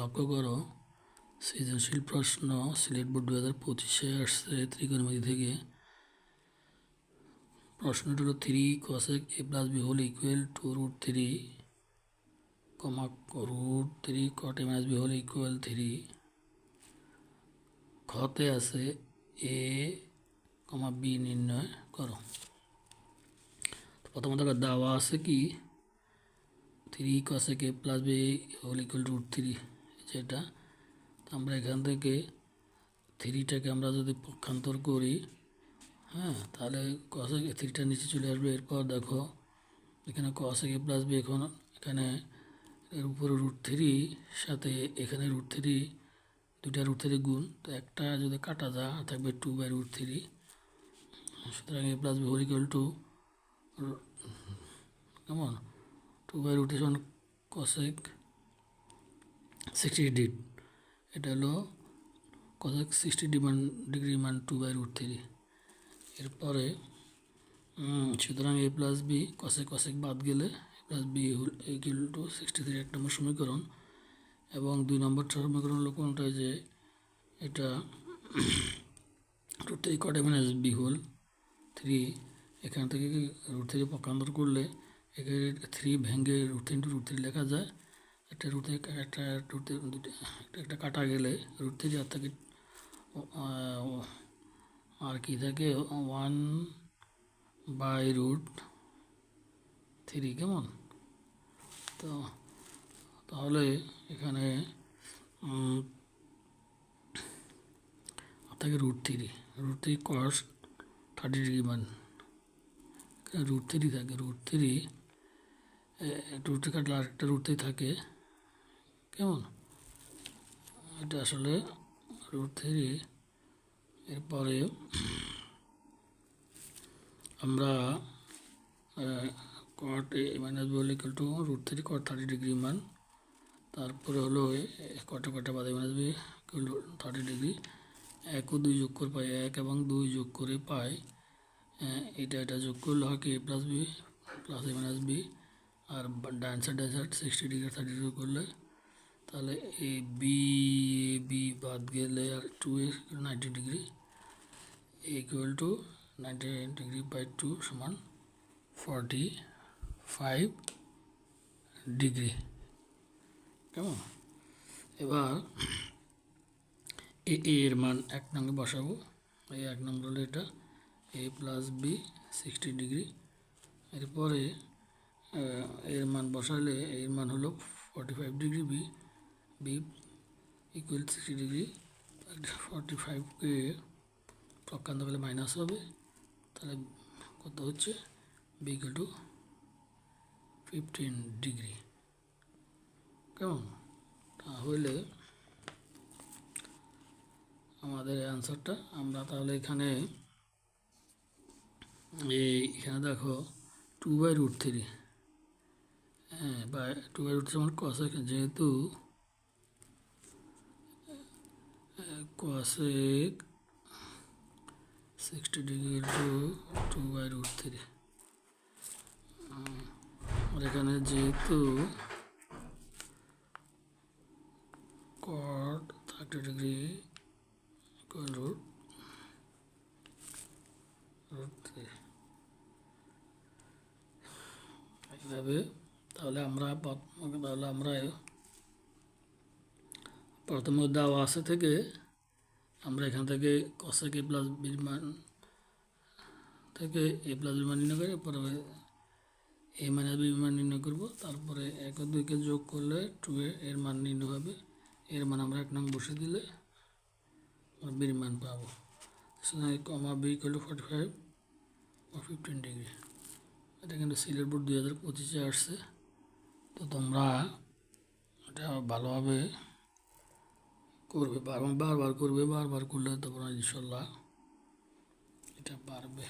লক্ষ্য করো সৃজনশীল প্রশ্ন সিলেট বোর্ড 2025-এ আসছে ত্রিকোণমিতি থেকে। প্রশ্নটি হলো 3 cosec a plus b whole equal to √3, √3 cot a minus b whole equal 3। খতে আছে a, b নির্ণয় করো। প্রথমত দেওয়া আছে কি 3 cosec a plus b whole equal to √3, যেটা আমরা এখান থেকে 3টাকে আমরা যদি পক্ষান্তর করি, হ্যাঁ, তাহলে cosec 3টা নিচে চলে আসবে। এরপর দেখো এখানে cosec a plus b, এখন এখানে এর উপরে √3 সাথে এখানে √3, দুইটা √3 গুণ, তো একটা যদি কাটা যায় থাকবে 2/√3। সুতরাং a plus b whole equal to কেমন 2/√3 cosec 60 ডিগ্রি। এটা হলো cosec 60 ডিগ্রি মান 2/√3। এরপরে সুতরাং a plus b cosec বাদ গেলে a plus b equal to 63 এক নম্বর সমীকরণ। এবং 2 নম্বর সমীকরণ হলো কোনটা, যে এটা √3 cot a minus b whole 3, এখান থেকে √3 পক্ষান্তর করলে এখানে 3 ভেঙে √3 লেখা যায়। একটা একটা কাটা গেলে √3 আর থাকে আর কি থাকে 1/√3, কেমন। তো তাহলে এখানে থাকে √3 cos 30 ডিগ্রি মান, √3 থাকে, √3 কাটলে আরেকটা √3 থাকে, কেমন। এটা আসলে √3। এরপরে আমরা cot a minus b whole equal to √3 cot 30 degree মান, তারপরে হলো কটা বাদে minus b equal to 30 degree. 1 ও 2 যোগ করে পাই 1 এবং 2 যোগ করে পাই এটা যোগ করলে হয় কি a plus b plus a minus b, আর ডান সাইড 60 ডিগ্রি 30 ডিগ্রি করলে তাহলে এ বি বাদ গেলে আর 2a 90 degree equal to 90 degree by 2 সমান 45 ডিগ্রি, কেমন। এবার এর মান 1 নম্বরে বসাবো। এই 1 নম্বর হলো এটা a plus b 60 ডিগ্রি। এরপরে এর মান বসালে এর মান হলো 45 ডিগ্রি, বি ইকুয়াল 60 ডিগ্রি। 45কে পক্ষান্তর করলে মাইনাস হবে, তাহলে কত হচ্ছে বি ইকুয়াল টু 15 ডিগ্রি, কেমন। তাহলে আমাদের অ্যান্সারটা আমরা তাহলে এখানে দেখো 2/√3, হ্যাঁ, বা 2/√3 আমার cosec, যেহেতু cosec 60 ডিগ্রি টু 2/√3, আর এখানে যেহেতু cot 30 ডিগ্রি ইকুয়াল টু √3, এইভাবে তাহলে আমরা প্রথমে দেওয়া আছে থেকে আমরা এখান থেকে cosec a plus b মান থেকে a plus b মান নির্ণয় করে পরে a minus b মান নির্ণয় করব। তারপরে 1 ও 2কে যোগ করলে 2a এর মান নির্ণয় হবে। এর মান আমরা 1 নং বসে দিলে আমরা b এর মান পাবো। কমা b ইকুয়াল টু 45 বা 15 ডিগ্রি। এটা কিন্তু সিলেট বোর্ড 2025-এ আসছে। তো তোমরা এটা ভালোভাবে করবে, বারবার করবে, বারবার করলে তোমরা ইনশাল্লাহ এটা পারবে।